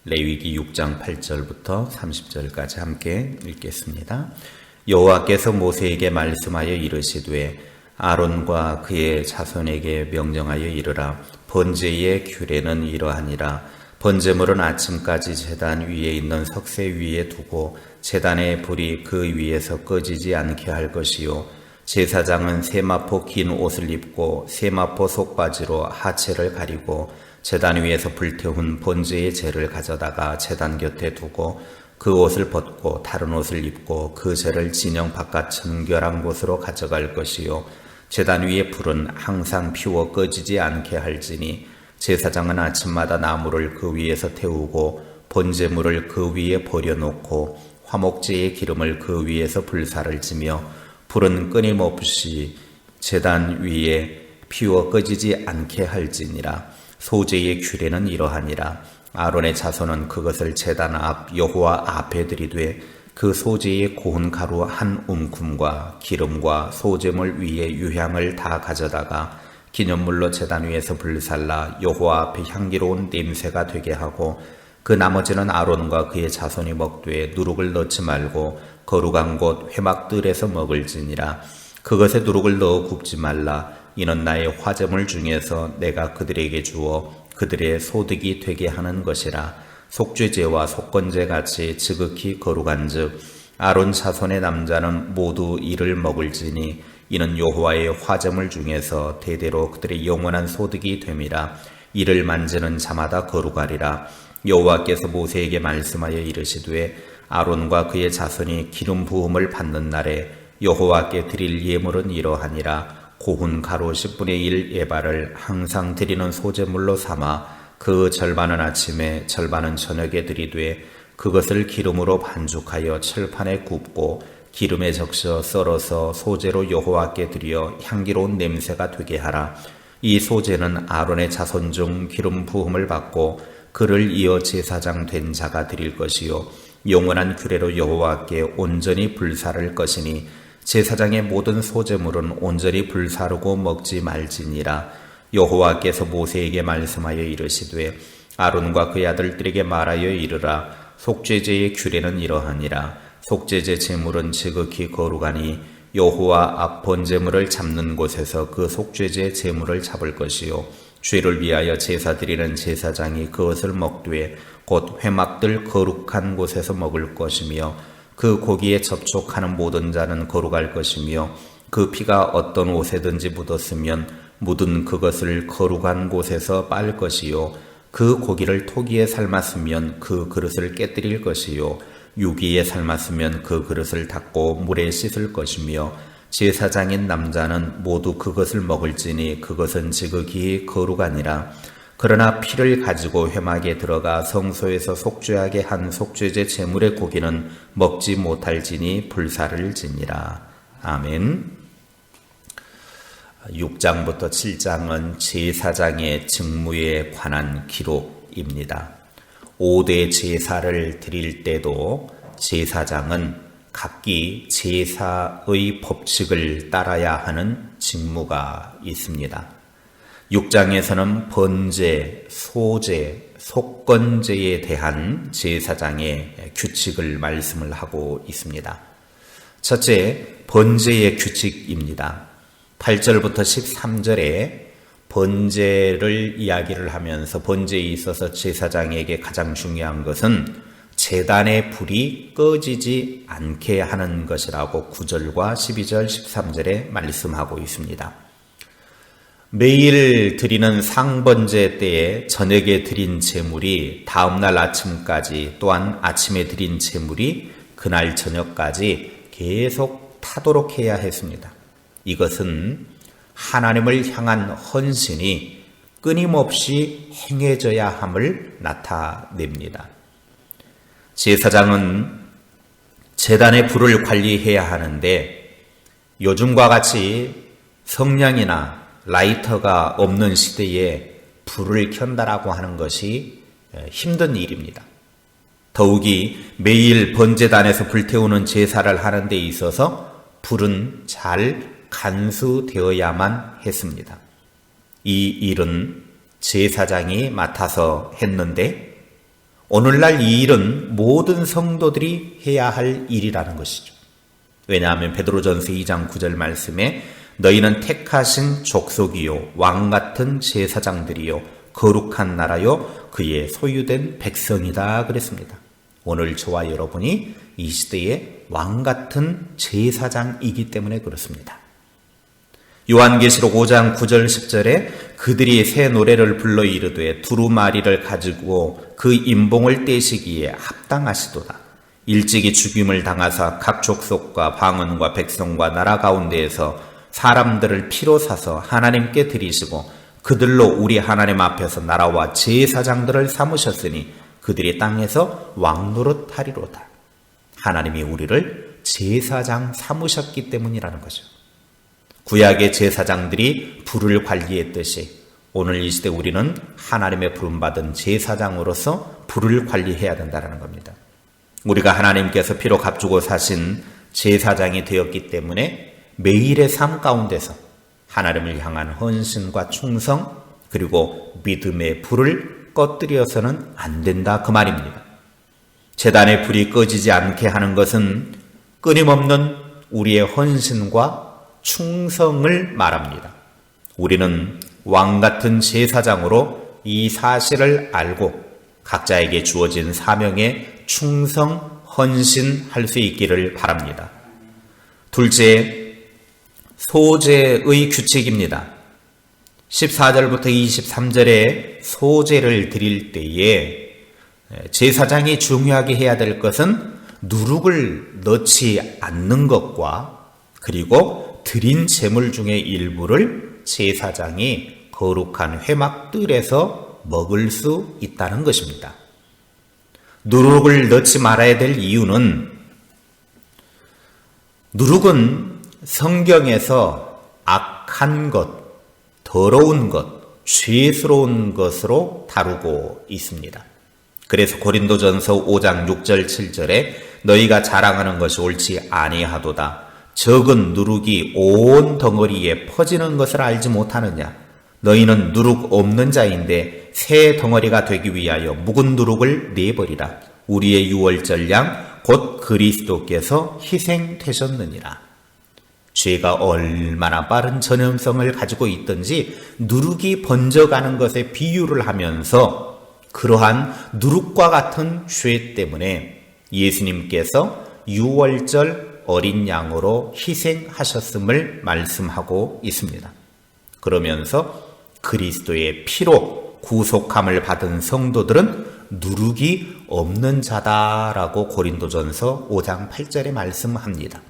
레위기 6장 8절부터 30절까지 함께 읽겠습니다. 여호와께서 모세에게 말씀하여 이르시되 아론과 그의 자손에게 명령하여 이르라. 번제의 규례는 이러하니라. 번제물은 아침까지 제단 위에 있는 석쇠 위에 두고 제단의 불이 그 위에서 꺼지지 않게 할 것이요, 제사장은 세마포 긴 옷을 입고 세마포 속바지로 하체를 가리고 제단 위에서 불태운 번제의 재를 가져다가 제단 곁에 두고 그 옷을 벗고 다른 옷을 입고 그 재를 진영 바깥 정결한 곳으로 가져갈 것이요, 제단 위의 불은 항상 피워 꺼지지 않게 할지니 제사장은 아침마다 나무를 그 위에서 태우고 번제물을 그 위에 버려놓고 화목제의 기름을 그 위에서 불사를 지며 불은 끊임없이 제단 위에 피워 꺼지지 않게 할지니라. 소제의 규례는 이러하니라. 아론의 자손은 그것을 제단 앞 여호와 앞에 드리되 그 소제의 고운 가루 한 움큼과 기름과 소제물 위에 유향을 다 가져다가 기념물로 제단 위에서 불살라 여호와 앞에 향기로운 냄새가 되게 하고, 그 나머지는 아론과 그의 자손이 먹되 누룩을 넣지 말고 거룩한 곳 회막들에서 먹을지니라. 그것에 누룩을 넣어 굽지 말라. 이는 나의 화제물 중에서 내가 그들에게 주어 그들의 소득이 되게 하는 것이라. 속죄제와 속건제 같이 지극히 거룩한즉 아론 자손의 남자는 모두 이를 먹을지니 이는 여호와의 화제물 중에서 대대로 그들의 영원한 소득이 됨이라. 이를 만지는 자마다 거룩하리라. 여호와께서 모세에게 말씀하여 이르시되 아론과 그의 자손이 기름 부음을 받는 날에 여호와께 드릴 예물은 이러하니라. 고운 가루 10분의 1 에바를 항상 드리는 소제물로 삼아 그 절반은 아침에 절반은 저녁에 드리되 그것을 기름으로 반죽하여 철판에 굽고 기름에 적셔 썰어서 소제로 여호와께 드려 향기로운 냄새가 되게 하라. 이 소제는 아론의 자손 중 기름 부음을 받고 그를 이어 제사장 된 자가 드릴 것이요, 영원한 규례로 여호와께 온전히 불사를 것이니 제사장의 모든 소제물은 온전히 불사르고 먹지 말지니라. 여호와께서 모세에게 말씀하여 이르시되 아론과 그의 아들들에게 말하여 이르라. 속죄제의 규례는 이러하니라. 속죄제 제물은 지극히 거룩하니 여호와 앞 번제물을 잡는 곳에서 그 속죄제 제물을 잡을 것이요, 죄를 위하여 제사 드리는 제사장이 그것을 먹되 곧 회막들 거룩한 곳에서 먹을 것이며 그 고기에 접촉하는 모든 자는 거룩할 것이며 그 피가 어떤 옷에든지 묻었으면 묻은 그것을 거룩한 곳에서 빨 것이요, 그 고기를 토기에 삶았으면 그 그릇을 깨뜨릴 것이요, 유기에 삶았으면 그 그릇을 닦고 물에 씻을 것이며 제사장인 남자는 모두 그것을 먹을지니 그것은 지극히 거룩하니라. 그러나 피를 가지고 회막에 들어가 성소에서 속죄하게 한 속죄제 제물의 고기는 먹지 못할지니 불사를 지니라. 아멘. 6장부터 7장은 제사장의 직무에 관한 기록입니다. 5대 제사를 드릴 때도 제사장은 각기 제사의 법칙을 따라야 하는 직무가 있습니다. 6장에서는 번제, 소제, 속건제에 대한 제사장의 규칙을 말씀을 하고 있습니다. 첫째, 번제의 규칙입니다. 8절부터 13절에 번제를 이야기를 하면서 번제에 있어서 제사장에게 가장 중요한 것은 제단의 불이 꺼지지 않게 하는 것이라고 9절과 12절, 13절에 말씀하고 있습니다. 매일 드리는 상번제 때에 저녁에 드린 제물이 다음날 아침까지, 또한 아침에 드린 제물이 그날 저녁까지 계속 타도록 해야 했습니다. 이것은 하나님을 향한 헌신이 끊임없이 행해져야 함을 나타냅니다. 제사장은 제단의 불을 관리해야 하는데 요즘과 같이 성냥이나 라이터가 없는 시대에 불을 켠다라고 하는 것이 힘든 일입니다. 더욱이 매일 번제단에서 불태우는 제사를 하는 데 있어서 불은 잘 간수되어야만 했습니다. 이 일은 제사장이 맡아서 했는데 오늘날 이 일은 모든 성도들이 해야 할 일이라는 것이죠. 왜냐하면 베드로전서 2장 9절 말씀에 너희는 택하신 족속이요 왕같은 제사장들이요 거룩한 나라요 그의 소유된 백성이다 그랬습니다. 오늘 저와 여러분이 이 시대의 왕같은 제사장이기 때문에 그렇습니다. 요한계시록 5장 9절 10절에 그들이 새 노래를 불러 이르되 두루마리를 가지고 그 임봉을 떼시기에 합당하시도다. 일찍이 죽임을 당하사 각 족속과 방언과 백성과 나라 가운데에서 사람들을 피로 사서 하나님께 드리시고 그들로 우리 하나님 앞에서 나라와 제사장들을 삼으셨으니 그들이 땅에서 왕노릇하리로다. 하나님이 우리를 제사장 삼으셨기 때문이라는 거죠. 구약의 제사장들이 불을 관리했듯이 오늘 이 시대 우리는 하나님의 부름받은 제사장으로서 불을 관리해야 된다는 겁니다. 우리가 하나님께서 피로 값주고 사신 제사장이 되었기 때문에 매일의 삶 가운데서 하나님을 향한 헌신과 충성 그리고 믿음의 불을 꺼뜨려서는 안 된다 그 말입니다. 제단의 불이 꺼지지 않게 하는 것은 끊임없는 우리의 헌신과 충성을 말합니다. 우리는 왕같은 제사장으로 이 사실을 알고 각자에게 주어진 사명에 충성, 헌신할 수 있기를 바랍니다. 둘째, 소제의 규칙입니다. 14절부터 23절에 소제를 드릴 때에 제사장이 중요하게 해야 될 것은 누룩을 넣지 않는 것과 그리고 드린 제물 중의 일부를 제사장이 거룩한 회막들에서 먹을 수 있다는 것입니다. 누룩을 넣지 말아야 될 이유는 누룩은 성경에서 악한 것, 더러운 것, 죄스러운 것으로 다루고 있습니다. 그래서 고린도전서 5장 6절 7절에 너희가 자랑하는 것이 옳지 아니하도다. 적은 누룩이 온 덩어리에 퍼지는 것을 알지 못하느냐. 너희는 누룩 없는 자인데 새 덩어리가 되기 위하여 묵은 누룩을 내버리라. 우리의 유월절 양 곧 그리스도께서 희생되셨느니라. 죄가 얼마나 빠른 전염성을 가지고 있든지 누룩이 번져가는 것에 비유를 하면서 그러한 누룩과 같은 죄 때문에 예수님께서 유월절 어린 양으로 희생하셨음을 말씀하고 있습니다. 그러면서 그리스도의 피로 구속함을 받은 성도들은 누룩이 없는 자다라고 고린도전서 5장 8절에 말씀합니다.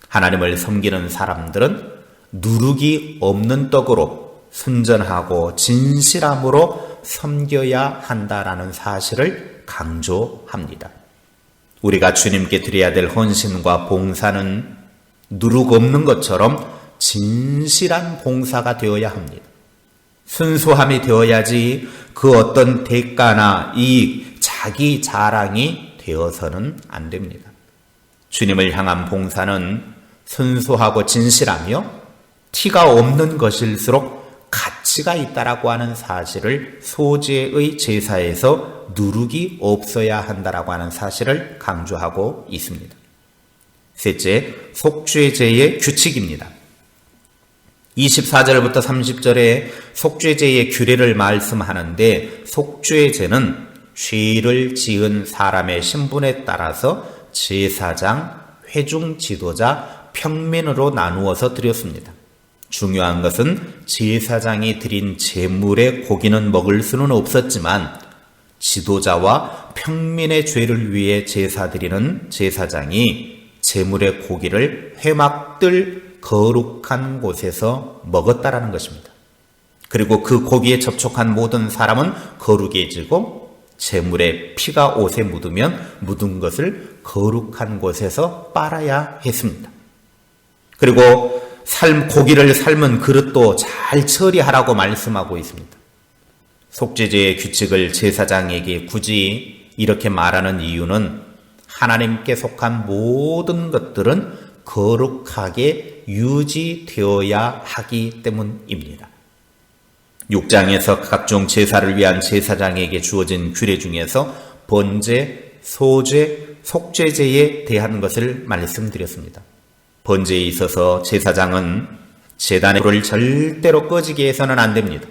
하나님을 섬기는 사람들은 누룩이 없는 떡으로 순전하고 진실함으로 섬겨야 한다라는 사실을 강조합니다. 우리가 주님께 드려야 될 헌신과 봉사는 누룩 없는 것처럼 진실한 봉사가 되어야 합니다. 순수함이 되어야지 그 어떤 대가나 이익, 자기 자랑이 되어서는 안 됩니다. 주님을 향한 봉사는 순수하고 진실하며 티가 없는 것일수록 가치가 있다라고 하는 사실을 소제의 제사에서 누룩이 없어야 한다라고 하는 사실을 강조하고 있습니다. 셋째, 속죄제의 규칙입니다. 24절부터 30절에 속죄제의 규례를 말씀하는데 속죄제는 죄를 지은 사람의 신분에 따라서 제사장, 회중 지도자, 평민으로 나누어서 드렸습니다. 중요한 것은 제사장이 드린 제물의 고기는 먹을 수는 없었지만 지도자와 평민의 죄를 위해 제사 드리는 제사장이 제물의 고기를 회막들 거룩한 곳에서 먹었다라는 것입니다. 그리고 그 고기에 접촉한 모든 사람은 거룩해지고 제물의 피가 옷에 묻으면 묻은 것을 거룩한 곳에서 빨아야 했습니다. 그리고 고기를 삶은 그릇도 잘 처리하라고 말씀하고 있습니다. 속죄제의 규칙을 제사장에게 굳이 이렇게 말하는 이유는 하나님께 속한 모든 것들은 거룩하게 유지되어야 하기 때문입니다. 6장에서 각종 제사를 위한 제사장에게 주어진 규례 중에서 번제, 소제, 속죄제에 대한 것을 말씀드렸습니다. 번제에 있어서 제사장은 제단의 불을 절대로 꺼지게 해서는 안 됩니다.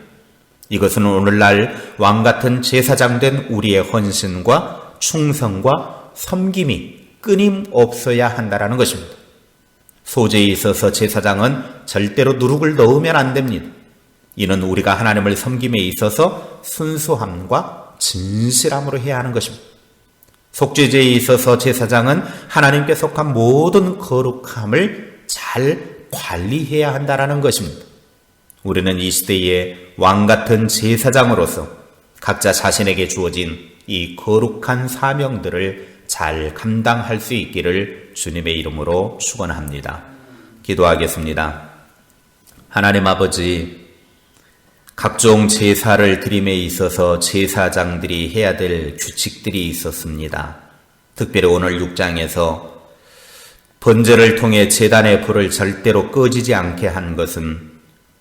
이것은 오늘날 왕같은 제사장 된 우리의 헌신과 충성과 섬김이 끊임없어야 한다는 것입니다. 소제에 있어서 제사장은 절대로 누룩을 넣으면 안 됩니다. 이는 우리가 하나님을 섬김에 있어서 순수함과 진실함으로 해야 하는 것입니다. 속죄제에 있어서 제사장은 하나님께 속한 모든 거룩함을 잘 관리해야 한다는 것입니다. 우리는 이 시대의 왕같은 제사장으로서 각자 자신에게 주어진 이 거룩한 사명들을 잘 감당할 수 있기를 주님의 이름으로 축원합니다. 기도하겠습니다. 하나님 아버지, 각종 제사를 드림에 있어서 제사장들이 해야 될 규칙들이 있었습니다. 특별히 오늘 6장에서 번제를 통해 제단의 불을 절대로 꺼지지 않게 한 것은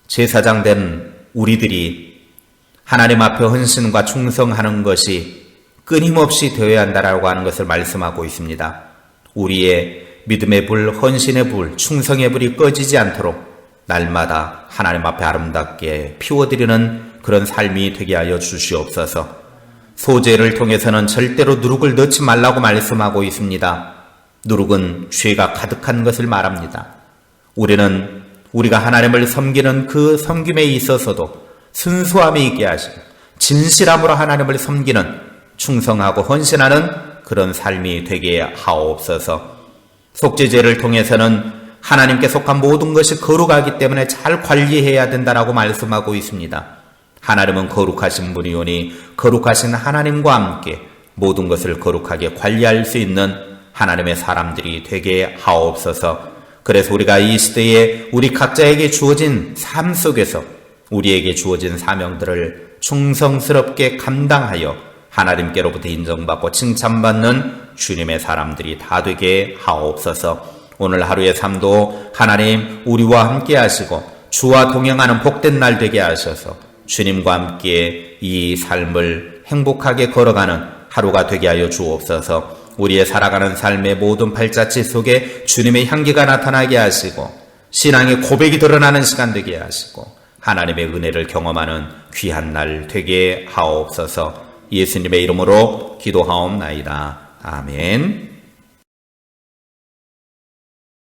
제사장 된 우리들이 하나님 앞에 헌신과 충성하는 것이 끊임없이 되어야 한다라고 하는 것을 말씀하고 있습니다. 우리의 믿음의 불, 헌신의 불, 충성의 불이 꺼지지 않도록 날마다 하나님 앞에 아름답게 피워드리는 그런 삶이 되게 하여 주시옵소서. 소제를 통해서는 절대로 누룩을 넣지 말라고 말씀하고 있습니다. 누룩은 죄가 가득한 것을 말합니다. 우리는 우리가 하나님을 섬기는 그 섬김에 있어서도 순수함이 있게 하시고 진실함으로 하나님을 섬기는 충성하고 헌신하는 그런 삶이 되게 하옵소서. 속죄제를 통해서는 하나님께 속한 모든 것이 거룩하기 때문에 잘 관리해야 된다라고 말씀하고 있습니다. 하나님은 거룩하신 분이오니 거룩하신 하나님과 함께 모든 것을 거룩하게 관리할 수 있는 하나님의 사람들이 되게 하옵소서. 그래서 우리가 이 시대에 우리 각자에게 주어진 삶 속에서 우리에게 주어진 사명들을 충성스럽게 감당하여 하나님께로부터 인정받고 칭찬받는 주님의 사람들이 다 되게 하옵소서. 오늘 하루의 삶도 하나님 우리와 함께 하시고 주와 동행하는 복된 날 되게 하셔서 주님과 함께 이 삶을 행복하게 걸어가는 하루가 되게 하여 주옵소서. 우리의 살아가는 삶의 모든 발자취 속에 주님의 향기가 나타나게 하시고 신앙의 고백이 드러나는 시간 되게 하시고 하나님의 은혜를 경험하는 귀한 날 되게 하옵소서. 예수님의 이름으로 기도하옵나이다. 아멘.